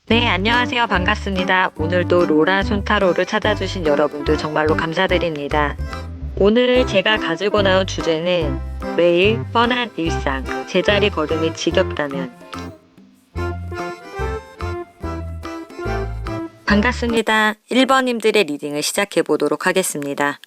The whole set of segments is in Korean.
네, 안녕하세요. 반갑습니다. 오늘도 로라 손타로를 찾아주신 여러분들 정말로 감사드립니다. 오늘 제가 가지고 나온 주제는 매일 뻔한 일상, 제자리 걸음이 지겹다면. 반갑습니다. 1번님들의 리딩을 시작해 보도록 하겠습니다.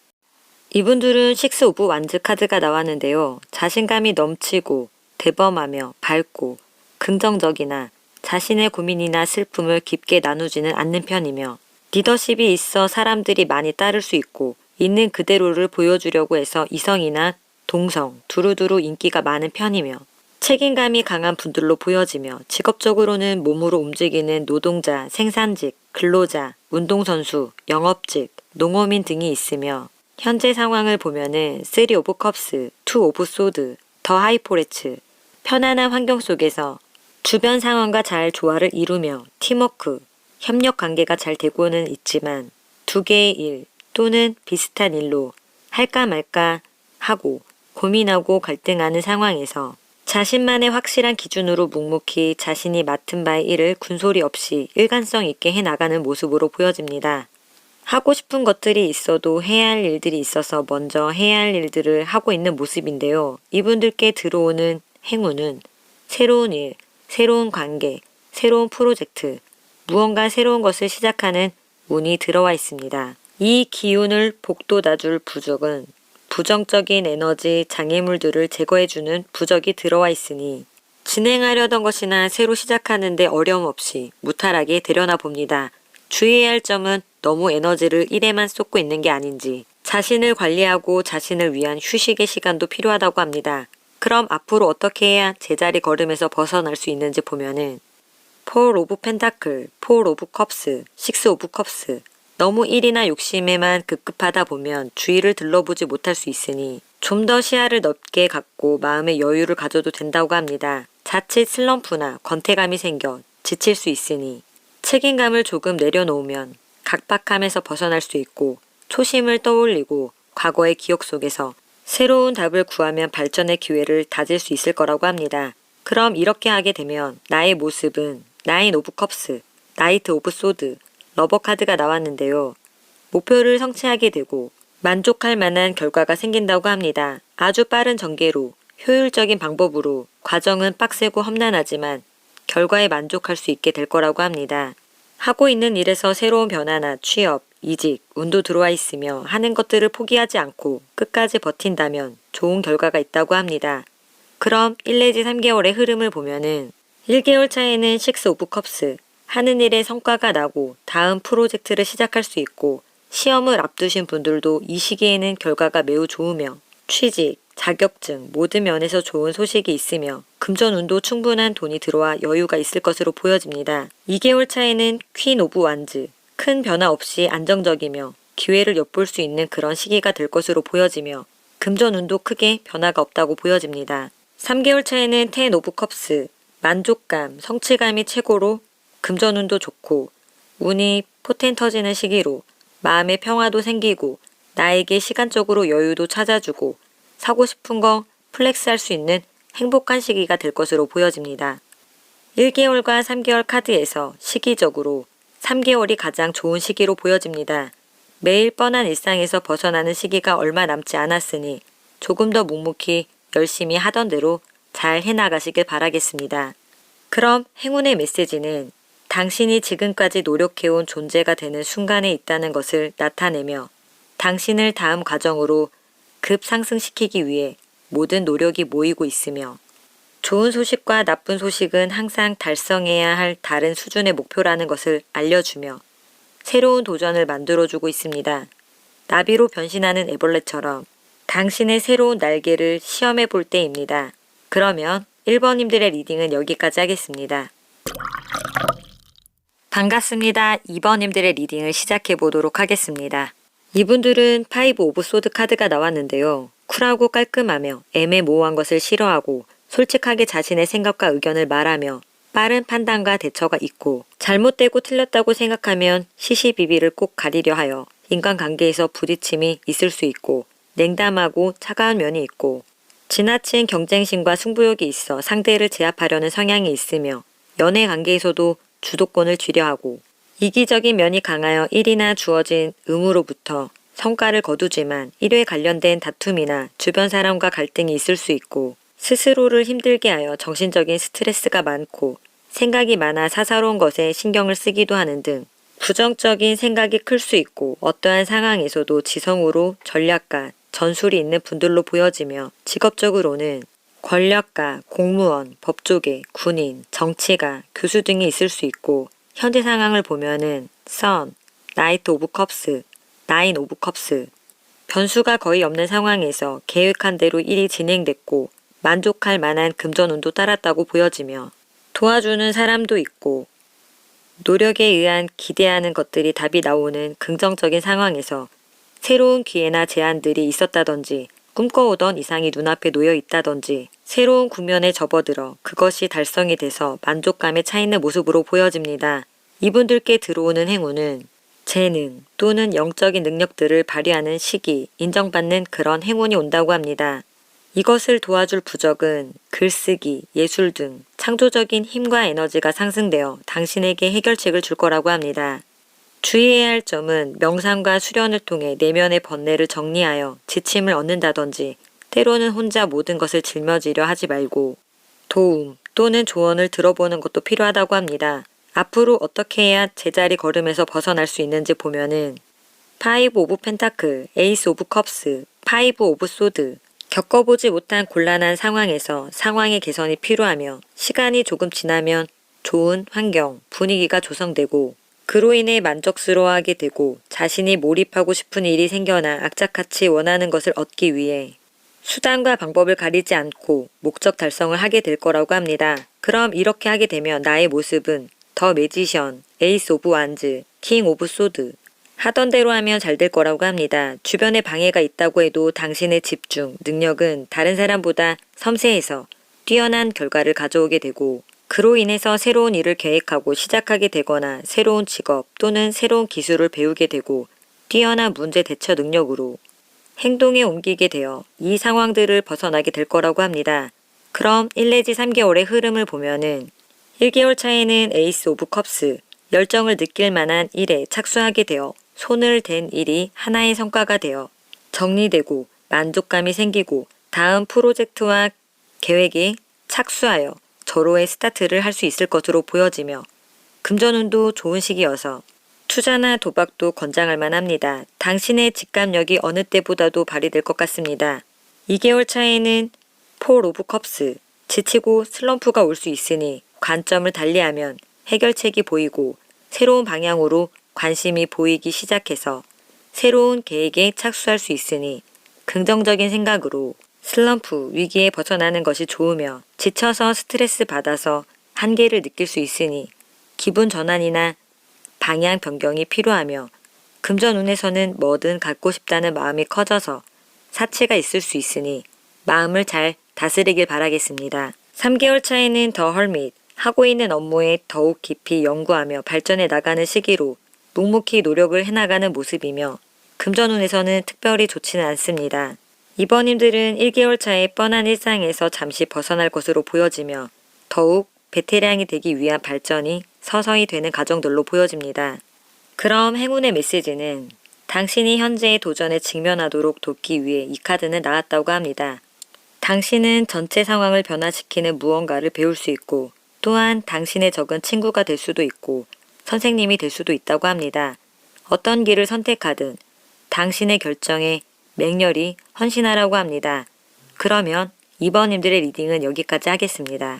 이분들은 식스 오브 완즈 카드가 나왔는데요. 자신감이 넘치고 대범하며 밝고 긍정적이나 자신의 고민이나 슬픔을 깊게 나누지는 않는 편이며 리더십이 있어 사람들이 많이 따를 수 있고 있는 그대로를 보여주려고 해서 이성이나 동성, 두루두루 인기가 많은 편이며 책임감이 강한 분들로 보여지며 직업적으로는 몸으로 움직이는 노동자, 생산직, 근로자, 운동선수, 영업직, 농어민 등이 있으며 현재 상황을 보면은 3 오브 컵스, 2 오브 소드, 더 하이포레츠, 편안한 환경 속에서 주변 상황과 잘 조화를 이루며 팀워크, 협력 관계가 잘 되고는 있지만 두 개의 일 또는 비슷한 일로 할까 말까 하고 고민하고 갈등하는 상황에서 자신만의 확실한 기준으로 묵묵히 자신이 맡은 바의 일을 군소리 없이 일관성 있게 해나가는 모습으로 보여집니다. 하고 싶은 것들이 있어도 해야 할 일들이 있어서 먼저 해야 할 일들을 하고 있는 모습인데요. 이분들께 들어오는 행운은 새로운 일, 새로운 관계, 새로운 프로젝트, 무언가 새로운 것을 시작하는 운이 들어와 있습니다. 이 기운을 복돋아줄 부적은 부정적인 에너지 장애물들을 제거해주는 부적이 들어와 있으니 진행하려던 것이나 새로 시작하는데 어려움 없이 무탈하게 되려나 봅니다. 주의해야 할 점은 너무 에너지를 일에만 쏟고 있는 게 아닌지 자신을 관리하고 자신을 위한 휴식의 시간도 필요하다고 합니다. 그럼 앞으로 어떻게 해야 제자리 걸음에서 벗어날 수 있는지 보면은 4 오브 펜타클, 4 오브 컵스, 6 오브 컵스 너무 일이나 욕심에만 급급하다 보면 주위를 들러보지 못할 수 있으니 좀 더 시야를 넓게 갖고 마음의 여유를 가져도 된다고 합니다. 자칫 슬럼프나 권태감이 생겨 지칠 수 있으니 책임감을 조금 내려놓으면 각박함에서 벗어날 수 있고 초심을 떠올리고 과거의 기억 속에서 새로운 답을 구하면 발전의 기회를 다질 수 있을 거라고 합니다. 그럼 이렇게 하게 되면 나의 모습은 9 오브 컵스, 나이트 오브 소드, 러버 카드가 나왔는데요. 목표를 성취하게 되고 만족할 만한 결과가 생긴다고 합니다. 아주 빠른 전개로 효율적인 방법으로 과정은 빡세고 험난하지만 결과에 만족할 수 있게 될 거라고 합니다. 하고 있는 일에서 새로운 변화나 취업, 이직, 운도 들어와 있으며 하는 것들을 포기하지 않고 끝까지 버틴다면 좋은 결과가 있다고 합니다. 그럼 1 내지 3개월의 흐름을 보면은 1개월 차에는 6 오브 컵스, 하는 일에 성과가 나고 다음 프로젝트를 시작할 수 있고 시험을 앞두신 분들도 이 시기에는 결과가 매우 좋으며 취직, 자격증 모든 면에서 좋은 소식이 있으며 금전운도 충분한 돈이 들어와 여유가 있을 것으로 보여집니다. 2개월 차에는 퀸 오브 완즈, 큰 변화 없이 안정적이며 기회를 엿볼 수 있는 그런 시기가 될 것으로 보여지며 금전운도 크게 변화가 없다고 보여집니다. 3개월 차에는 10 오브 컵스, 만족감, 성취감이 최고로 금전운도 좋고 운이 포텐 터지는 시기로 마음의 평화도 생기고 나에게 시간적으로 여유도 찾아주고 사고 싶은 거 플렉스할 수 있는 행복한 시기가 될 것으로 보여집니다. 1개월과 3개월 카드에서 시기적으로 3개월이 가장 좋은 시기로 보여집니다. 매일 뻔한 일상에서 벗어나는 시기가 얼마 남지 않았으니 조금 더 묵묵히 열심히 하던 대로 잘 해나가시길 바라겠습니다. 그럼 행운의 메시지는 당신이 지금까지 노력해온 존재가 되는 순간에 있다는 것을 나타내며 당신을 다음 과정으로 급상승시키기 위해 모든 노력이 모이고 있으며 좋은 소식과 나쁜 소식은 항상 달성해야 할 다른 수준의 목표라는 것을 알려주며 새로운 도전을 만들어주고 있습니다. 나비로 변신하는 애벌레처럼 당신의 새로운 날개를 시험해 볼 때입니다. 그러면 1번님들의 리딩은 여기까지 하겠습니다. 반갑습니다. 2번님들의 리딩을 시작해 보도록 하겠습니다. 이분들은 5 오브 소드 카드가 나왔는데요. 쿨하고 깔끔하며 애매모호한 것을 싫어하고 솔직하게 자신의 생각과 의견을 말하며 빠른 판단과 대처가 있고 잘못되고 틀렸다고 생각하면 시시비비를 꼭 가리려 하여 인간관계에서 부딪힘이 있을 수 있고 냉담하고 차가운 면이 있고 지나친 경쟁심과 승부욕이 있어 상대를 제압하려는 성향이 있으며 연애 관계에서도 주도권을 쥐려하고 이기적인 면이 강하여 일이나 주어진 의무로부터 성과를 거두지만 일에 관련된 다툼이나 주변 사람과 갈등이 있을 수 있고 스스로를 힘들게 하여 정신적인 스트레스가 많고 생각이 많아 사사로운 것에 신경을 쓰기도 하는 등 부정적인 생각이 클 수 있고 어떠한 상황에서도 지성으로 전략가, 전술이 있는 분들로 보여지며 직업적으로는 권력가, 공무원, 법조계, 군인, 정치가, 교수 등이 있을 수 있고 현재 상황을 보면은 선, 나이트 오브 컵스, 나인 오브 컵스 변수가 거의 없는 상황에서 계획한 대로 일이 진행됐고 만족할 만한 금전운도 따랐다고 보여지며 도와주는 사람도 있고 노력에 의한 기대하는 것들이 답이 나오는 긍정적인 상황에서 새로운 기회나 제안들이 있었다든지 꿈꿔오던 이상이 눈앞에 놓여 있다든지 새로운 국면에 접어들어 그것이 달성이 돼서 만족감에 차 있는 모습으로 보여집니다. 이분들께 들어오는 행운은 재능 또는 영적인 능력들을 발휘하는 시기, 인정받는 그런 행운이 온다고 합니다. 이것을 도와줄 부적은 글쓰기, 예술 등 창조적인 힘과 에너지가 상승되어 당신에게 해결책을 줄 거라고 합니다. 주의해야 할 점은 명상과 수련을 통해 내면의 번뇌를 정리하여 지침을 얻는다든지 때로는 혼자 모든 것을 짊어지려 하지 말고 도움 또는 조언을 들어보는 것도 필요하다고 합니다. 앞으로 어떻게 해야 제자리 걸음에서 벗어날 수 있는지 보면은 파이브 오브 펜타클, 에이스 오브 컵스, 파이브 오브 소드 겪어보지 못한 곤란한 상황에서 상황의 개선이 필요하며 시간이 조금 지나면 좋은 환경, 분위기가 조성되고 그로 인해 만족스러워하게 되고 자신이 몰입하고 싶은 일이 생겨나 악착같이 원하는 것을 얻기 위해 수단과 방법을 가리지 않고 목적 달성을 하게 될 거라고 합니다. 그럼 이렇게 하게 되면 나의 모습은 더 매지션, 에이스 오브 완즈, 킹 오브 소드 하던 대로 하면 잘 될 거라고 합니다. 주변에 방해가 있다고 해도 당신의 집중, 능력은 다른 사람보다 섬세해서 뛰어난 결과를 가져오게 되고 그로 인해서 새로운 일을 계획하고 시작하게 되거나 새로운 직업 또는 새로운 기술을 배우게 되고 뛰어난 문제 대처 능력으로 행동에 옮기게 되어 이 상황들을 벗어나게 될 거라고 합니다. 그럼 1 내지 3개월의 흐름을 보면은 1개월 차에는 에이스 오브 컵스, 열정을 느낄 만한 일에 착수하게 되어 손을 댄 일이 하나의 성과가 되어 정리되고 만족감이 생기고 다음 프로젝트와 계획에 착수하여 절호의 스타트를 할 수 있을 것으로 보여지며 금전운도 좋은 시기여서 투자나 도박도 권장할 만합니다. 당신의 직감력이 어느 때보다도 발휘될 것 같습니다. 2개월 차에는 폴 오브 컵스, 지치고 슬럼프가 올 수 있으니 관점을 달리하면 해결책이 보이고 새로운 방향으로 관심이 보이기 시작해서 새로운 계획에 착수할 수 있으니 긍정적인 생각으로 슬럼프, 위기에 벗어나는 것이 좋으며 지쳐서 스트레스 받아서 한계를 느낄 수 있으니 기분 전환이나 방향 변경이 필요하며 금전운에서는 뭐든 갖고 싶다는 마음이 커져서 사치가 있을 수 있으니 마음을 잘 다스리길 바라겠습니다. 3개월 차에는 더 헐밋, 하고 있는 업무에 더욱 깊이 연구하며 발전해 나가는 시기로 묵묵히 노력을 해나가는 모습이며 금전운에서는 특별히 좋지는 않습니다. 이번님들은 1개월 차에 뻔한 일상에서 잠시 벗어날 것으로 보여지며 더욱 베테랑이 되기 위한 발전이 서서히 되는 과정들로 보여집니다. 그럼 행운의 메시지는 당신이 현재의 도전에 직면하도록 돕기 위해 이 카드는 나왔다고 합니다. 당신은 전체 상황을 변화시키는 무언가를 배울 수 있고 또한 당신의 적은 친구가 될 수도 있고 선생님이 될 수도 있다고 합니다. 어떤 길을 선택하든 당신의 결정에 맹렬히 헌신하라고 합니다. 그러면 2번님들의 리딩은 여기까지 하겠습니다.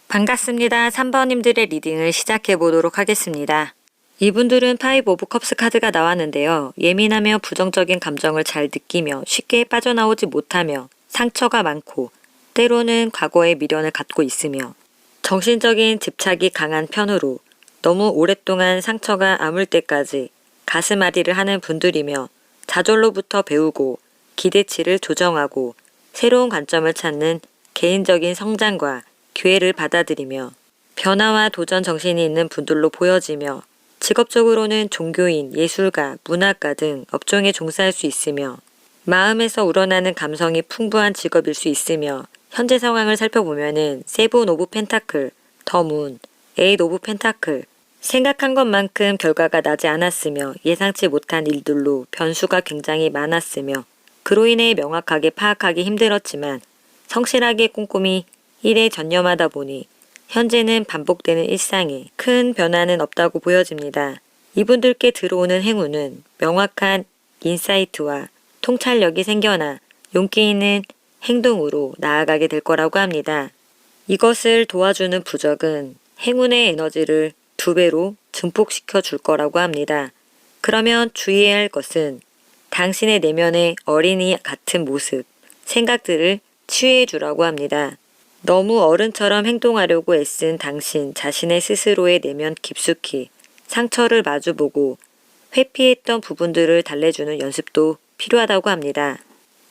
반갑습니다. 3번님들의 리딩을 시작해 보도록 하겠습니다. 이분들은 파이브 오브 컵스 카드가 나왔는데요. 예민하며 부정적인 감정을 잘 느끼며 쉽게 빠져나오지 못하며 상처가 많고 때로는 과거의 미련을 갖고 있으며 정신적인 집착이 강한 편으로 너무 오랫동안 상처가 아물 때까지 가슴앓이를 하는 분들이며 좌절로부터 배우고 기대치를 조정하고 새로운 관점을 찾는 개인적인 성장과 기회를 받아들이며 변화와 도전 정신이 있는 분들로 보여지며 직업적으로는 종교인, 예술가, 문학가 등 업종에 종사할 수 있으며 마음에서 우러나는 감성이 풍부한 직업일 수 있으며 현재 상황을 살펴보면은 세븐 오브 펜타클, 더 문, 에잇 오브 펜타클. 생각한 것만큼 결과가 나지 않았으며 예상치 못한 일들로 변수가 굉장히 많았으며 그로 인해 명확하게 파악하기 힘들었지만 성실하게 꼼꼼히 일에 전념하다 보니 현재는 반복되는 일상에 큰 변화는 없다고 보여집니다. 이분들께 들어오는 행운은 명확한 인사이트와 통찰력이 생겨나 용기 있는 행동으로 나아가게 될 거라고 합니다. 이것을 도와주는 부적은 행운의 에너지를 2배로 증폭시켜 줄 거라고 합니다. 그러면 주의해야 할 것은 당신의 내면의 어린이 같은 모습, 생각들을 치유해 주라고 합니다. 너무 어른처럼 행동하려고 애쓴 당신 자신의 스스로의 내면 깊숙이 상처를 마주보고 회피했던 부분들을 달래주는 연습도 필요하다고 합니다.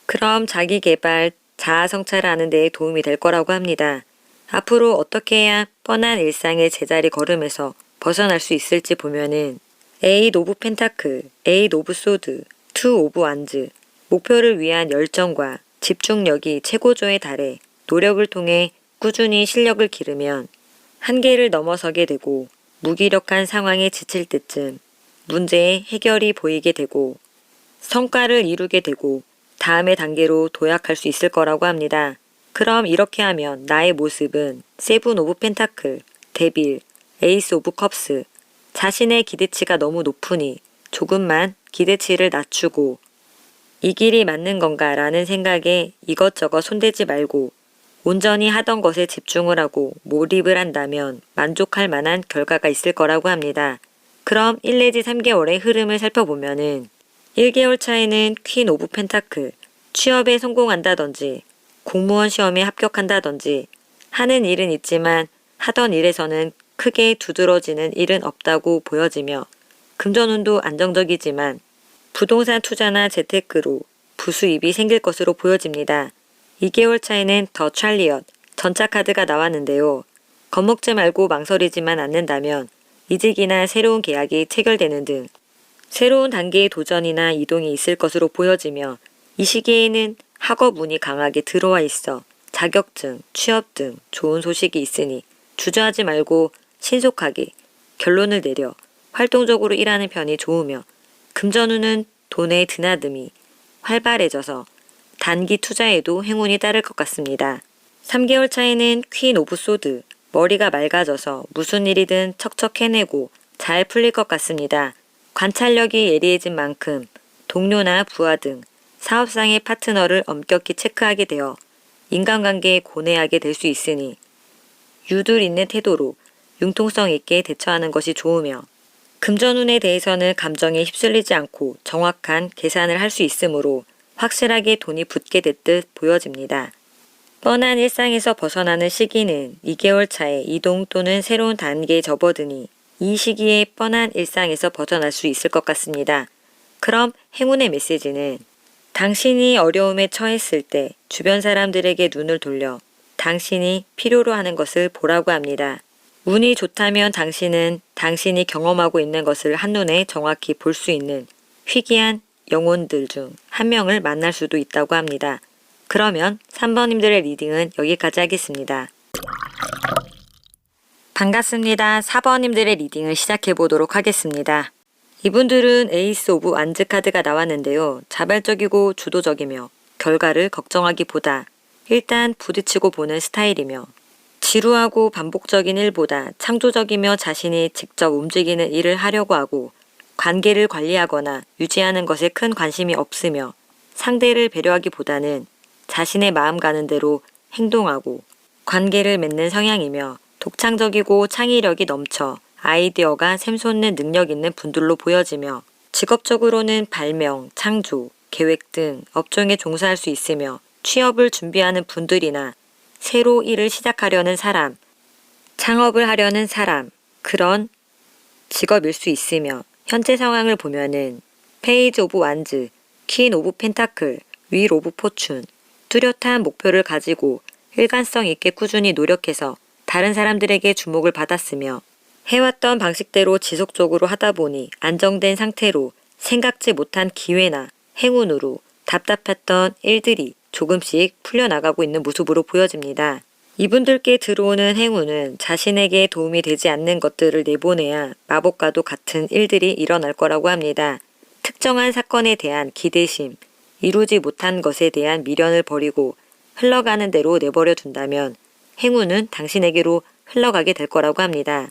그럼 자기 개발, 자아 성찰을 하는 데 도움이 될 거라고 합니다. 앞으로 어떻게 해야 뻔한 일상의 제자리 걸음에서 벗어날 수 있을지 보면은 에잇 오브 펜타클, 에잇 오브 소드, 투 오브 완즈, 목표를 위한 열정과 집중력이 최고조에 달해 노력을 통해 꾸준히 실력을 기르면 한계를 넘어서게 되고 무기력한 상황에 지칠 때쯤 문제의 해결이 보이게 되고 성과를 이루게 되고 다음의 단계로 도약할 수 있을 거라고 합니다. 그럼 이렇게 하면 나의 모습은 세븐 오브 펜타클, 데빌, 에이스 오브 컵스, 자신의 기대치가 너무 높으니 조금만 기대치를 낮추고 이 길이 맞는 건가 라는 생각에 이것저것 손대지 말고 온전히 하던 것에 집중을 하고 몰입을 한다면 만족할 만한 결과가 있을 거라고 합니다. 그럼 1 내지 3개월의 흐름을 살펴보면은 1개월 차에는 퀸 오브 펜타클, 취업에 성공한다든지 공무원 시험에 합격한다든지 하는 일은 있지만 하던 일에서는 크게 두드러지는 일은 없다고 보여지며 금전운도 안정적이지만 부동산 투자나 재테크로 부수입이 생길 것으로 보여집니다. 2개월 차에는 더 찰리엇, 전차 카드가 나왔는데요. 겁먹지 말고 망설이지만 않는다면 이직이나 새로운 계약이 체결되는 등 새로운 단계의 도전이나 이동이 있을 것으로 보여지며 이 시기에는 학업 운이 강하게 들어와 있어 자격증, 취업 등 좋은 소식이 있으니 주저하지 말고 신속하게 결론을 내려 활동적으로 일하는 편이 좋으며 금전운은 돈의 드나듦이 활발해져서 단기 투자에도 행운이 따를 것 같습니다. 3개월 차에는 퀸 오브 소드, 머리가 맑아져서 무슨 일이든 척척 해내고 잘 풀릴 것 같습니다. 관찰력이 예리해진 만큼 동료나 부하 등 사업상의 파트너를 엄격히 체크하게 되어 인간관계에 고뇌하게 될 수 있으니 유들 있는 태도로 융통성 있게 대처하는 것이 좋으며 금전운에 대해서는 감정에 휩쓸리지 않고 정확한 계산을 할 수 있으므로 확실하게 돈이 붙게 될 듯 보여집니다. 뻔한 일상에서 벗어나는 시기는 2개월 차에 이동 또는 새로운 단계에 접어드니 이 시기에 뻔한 일상에서 벗어날 수 있을 것 같습니다. 그럼 행운의 메시지는 당신이 어려움에 처했을 때 주변 사람들에게 눈을 돌려 당신이 필요로 하는 것을 보라고 합니다. 운이 좋다면 당신은 당신이 경험하고 있는 것을 한눈에 정확히 볼 수 있는 희귀한 영혼들 중 한 명을 만날 수도 있다고 합니다. 그러면 3번님들의 리딩은 여기까지 하겠습니다. 반갑습니다. 4번님들의 리딩을 시작해 보도록 하겠습니다. 이분들은 에이스 오브 완즈 카드가 나왔는데요. 자발적이고 주도적이며 결과를 걱정하기보다 일단 부딪히고 보는 스타일이며 지루하고 반복적인 일보다 창조적이며 자신이 직접 움직이는 일을 하려고 하고 관계를 관리하거나 유지하는 것에 큰 관심이 없으며 상대를 배려하기보다는 자신의 마음 가는 대로 행동하고 관계를 맺는 성향이며 독창적이고 창의력이 넘쳐 아이디어가 샘솟는 능력 있는 분들로 보여지며 직업적으로는 발명, 창조, 계획 등 업종에 종사할 수 있으며 취업을 준비하는 분들이나 새로 일을 시작하려는 사람, 창업을 하려는 사람, 그런 직업일 수 있으며 현재 상황을 보면은 페이지 오브 완즈, 퀸 오브 펜타클, 윌 오브 포춘, 뚜렷한 목표를 가지고 일관성 있게 꾸준히 노력해서 다른 사람들에게 주목을 받았으며 해왔던 방식대로 지속적으로 하다 보니 안정된 상태로 생각지 못한 기회나 행운으로 답답했던 일들이 조금씩 풀려나가고 있는 모습으로 보여집니다. 이분들께 들어오는 행운은 자신에게 도움이 되지 않는 것들을 내보내야 마법과도 같은 일들이 일어날 거라고 합니다. 특정한 사건에 대한 기대심, 이루지 못한 것에 대한 미련을 버리고 흘러가는 대로 내버려 둔다면 행운은 당신에게로 흘러가게 될 거라고 합니다.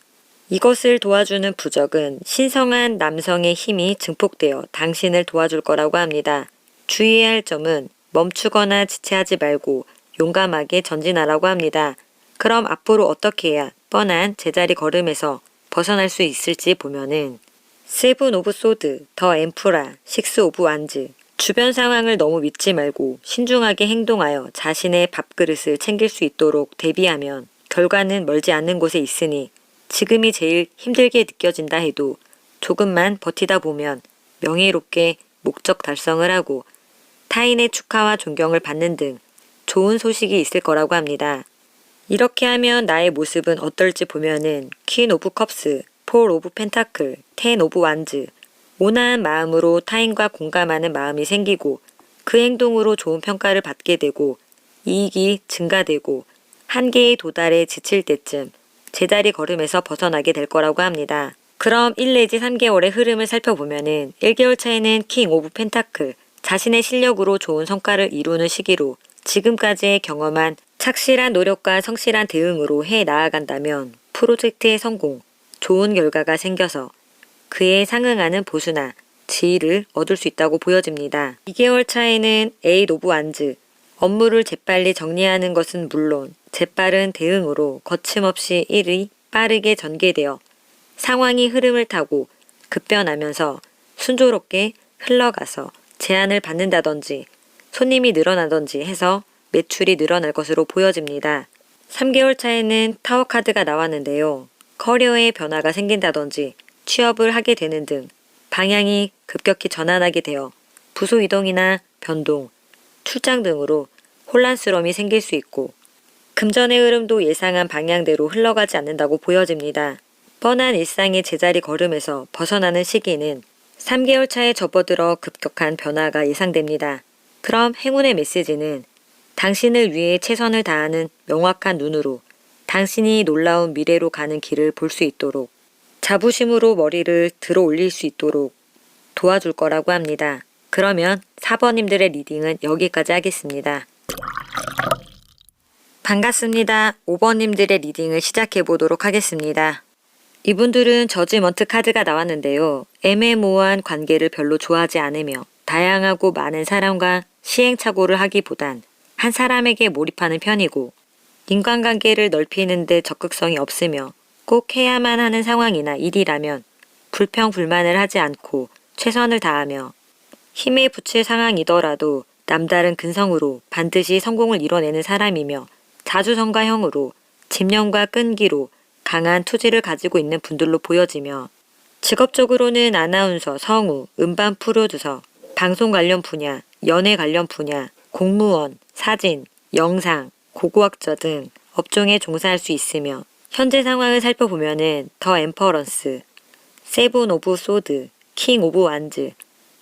이것을 도와주는 부적은 신성한 남성의 힘이 증폭되어 당신을 도와줄 거라고 합니다. 주의해야 할 점은 멈추거나 지체하지 말고 용감하게 전진하라고 합니다. 그럼 앞으로 어떻게 해야 뻔한 제자리 걸음에서 벗어날 수 있을지 보면은 세븐 오브 소드, 더 엠프라, 식스 오브 완즈. 주변 상황을 너무 믿지 말고 신중하게 행동하여 자신의 밥그릇을 챙길 수 있도록 대비하면 결과는 멀지 않는 곳에 있으니 지금이 제일 힘들게 느껴진다 해도 조금만 버티다 보면 명예롭게 목적 달성을 하고 타인의 축하와 존경을 받는 등 좋은 소식이 있을 거라고 합니다. 이렇게 하면 나의 모습은 어떨지 보면은 퀸 오브 컵스, 폴 오브 펜타클, 텐 오브 완즈, 온화한 마음으로 타인과 공감하는 마음이 생기고 그 행동으로 좋은 평가를 받게 되고 이익이 증가되고 한계에 도달해 지칠 때쯤 제자리 걸음에서 벗어나게 될 거라고 합니다. 그럼 1 내지 3개월의 흐름을 살펴보면은 1개월 차에는 킹 오브 펜타클, 자신의 실력으로 좋은 성과를 이루는 시기로 지금까지의 경험한 착실한 노력과 성실한 대응으로 해 나아간다면 프로젝트의 성공, 좋은 결과가 생겨서 그에 상응하는 보수나 지위를 얻을 수 있다고 보여집니다. 2개월 차에는 에잇 오브 완즈, 업무를 재빨리 정리하는 것은 물론 재빠른 대응으로 거침없이 일이 빠르게 전개되어 상황이 흐름을 타고 급변하면서 순조롭게 흘러가서 제안을 받는다든지 손님이 늘어나든지 해서 매출이 늘어날 것으로 보여집니다. 3개월 차에는 타워 카드가 나왔는데요. 커리어에 변화가 생긴다든지 취업을 하게 되는 등 방향이 급격히 전환하게 되어 부서 이동이나 변동, 출장 등으로 혼란스러움이 생길 수 있고 금전의 흐름도 예상한 방향대로 흘러가지 않는다고 보여집니다. 뻔한 일상의 제자리 걸음에서 벗어나는 시기는 3개월 차에 접어들어 급격한 변화가 예상됩니다. 그럼 행운의 메시지는 당신을 위해 최선을 다하는 명확한 눈으로 당신이 놀라운 미래로 가는 길을 볼 수 있도록 자부심으로 머리를 들어 올릴 수 있도록 도와줄 거라고 합니다. 그러면 4번님들의 리딩은 여기까지 하겠습니다. 반갑습니다. 5번님들의 리딩을 시작해 보도록 하겠습니다. 이분들은 저지먼트 카드가 나왔는데요. 애매모호한 관계를 별로 좋아하지 않으며 다양하고 많은 사람과 시행착오를 하기보단 한 사람에게 몰입하는 편이고 인간관계를 넓히는데 적극성이 없으며 꼭 해야만 하는 상황이나 일이라면 불평불만을 하지 않고 최선을 다하며 힘에 부칠 상황이더라도 남다른 근성으로 반드시 성공을 이뤄내는 사람이며 자주성가형으로 집념과 끈기로 강한 투지를 가지고 있는 분들로 보여지며 직업적으로는 아나운서, 성우, 음반 프로듀서, 방송 관련 분야, 연예 관련 분야, 공무원, 사진, 영상, 고고학자 등 업종에 종사할 수 있으며 현재 상황을 살펴보면은 더 엠퍼런스, 세븐 오브 소드, 킹 오브 완즈,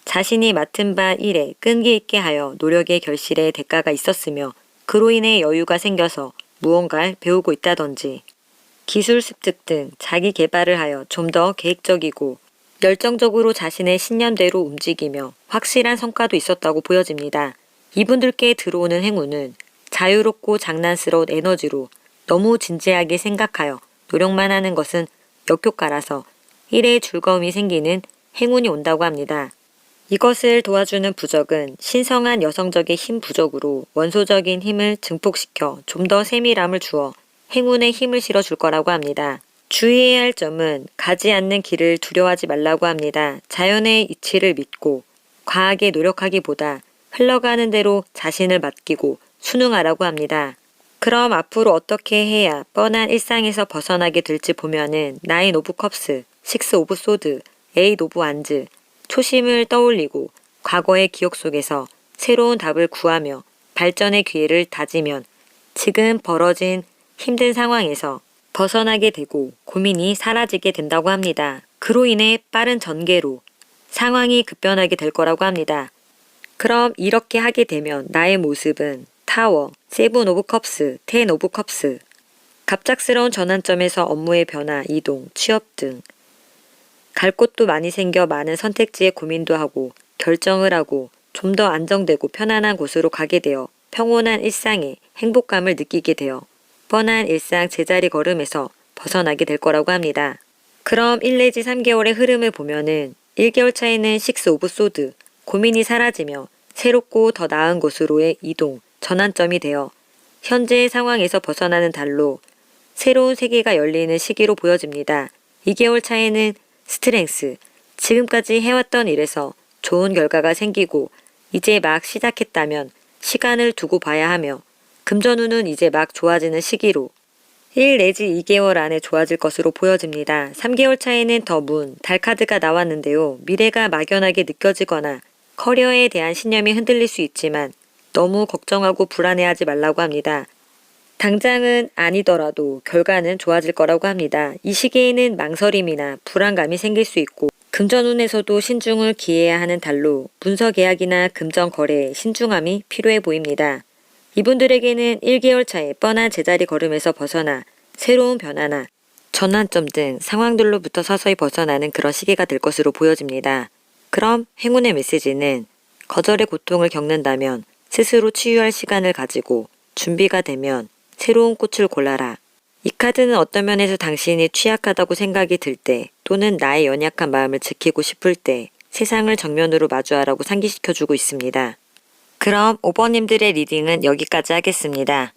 자신이 맡은 바 일에 끈기 있게 하여 노력의 결실에 대가가 있었으며 그로 인해 여유가 생겨서 무언가를 배우고 있다든지 기술 습득 등 자기 개발을 하여 좀 더 계획적이고 열정적으로 자신의 신념대로 움직이며 확실한 성과도 있었다고 보여집니다. 이분들께 들어오는 행운은 자유롭고 장난스러운 에너지로 너무 진지하게 생각하여 노력만 하는 것은 역효과라서 일에 즐거움이 생기는 행운이 온다고 합니다. 이것을 도와주는 부적은 신성한 여성적의 힘 부적으로 원소적인 힘을 증폭시켜 좀 더 세밀함을 주어 행운에 힘을 실어줄 거라고 합니다. 주의해야 할 점은 가지 않는 길을 두려워하지 말라고 합니다. 자연의 이치를 믿고 과하게 노력하기보다 흘러가는 대로 자신을 맡기고 순응하라고 합니다. 그럼 앞으로 어떻게 해야 뻔한 일상에서 벗어나게 될지 보면은 9 오브 컵스, 6 오브 소드, 8 오브 완즈, 초심을 떠올리고 과거의 기억 속에서 새로운 답을 구하며 발전의 기회를 다지면 지금 벌어진 힘든 상황에서 벗어나게 되고 고민이 사라지게 된다고 합니다. 그로 인해 빠른 전개로 상황이 급변하게 될 거라고 합니다. 그럼 이렇게 하게 되면 나의 모습은 타워, 세븐 오브 컵스, 텐 오브 컵스. 갑작스러운 전환점에서 업무의 변화, 이동, 취업 등. 갈 곳도 많이 생겨 많은 선택지에 고민도 하고 결정을 하고 좀 더 안정되고 편안한 곳으로 가게 되어 평온한 일상에 행복감을 느끼게 되어 뻔한 일상 제자리 걸음에서 벗어나게 될 거라고 합니다. 그럼 1 내지 3개월의 흐름을 보면은 1개월 차에는 식스 오브 소드, 고민이 사라지며 새롭고 더 나은 곳으로의 이동, 전환점이 되어 현재의 상황에서 벗어나는 달로 새로운 세계가 열리는 시기로 보여집니다. 2개월 차에는 스트렝스, 지금까지 해왔던 일에서 좋은 결과가 생기고 이제 막 시작했다면 시간을 두고 봐야 하며 금전운은 이제 막 좋아지는 시기로 1 내지 2개월 안에 좋아질 것으로 보여집니다. 3개월 차에는 더 문, 달 카드가 나왔는데요. 미래가 막연하게 느껴지거나 커리어에 대한 신념이 흔들릴 수 있지만 너무 걱정하고 불안해하지 말라고 합니다. 당장은 아니더라도 결과는 좋아질 거라고 합니다. 이 시기에는 망설임이나 불안감이 생길 수 있고 금전운에서도 신중을 기해야 하는 달로 문서 계약이나 금전 거래에 신중함이 필요해 보입니다. 이분들에게는 1개월 차에 뻔한 제자리 걸음에서 벗어나 새로운 변화나 전환점 등 상황들로부터 서서히 벗어나는 그런 시기가 될 것으로 보여집니다. 그럼 행운의 메시지는 거절의 고통을 겪는다면 스스로 치유할 시간을 가지고 준비가 되면 새로운 꽃을 골라라. 이 카드는 어떤 면에서 당신이 취약하다고 생각이 들 때 또는 나의 연약한 마음을 지키고 싶을 때 세상을 정면으로 마주하라고 상기시켜주고 있습니다. 그럼 5번님들의 리딩은 여기까지 하겠습니다.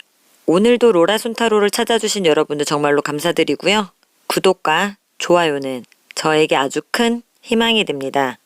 오늘도 로라손타로를 찾아주신 여러분들 정말로 감사드리고요. 구독과 좋아요는 저에게 아주 큰 희망이 됩니다.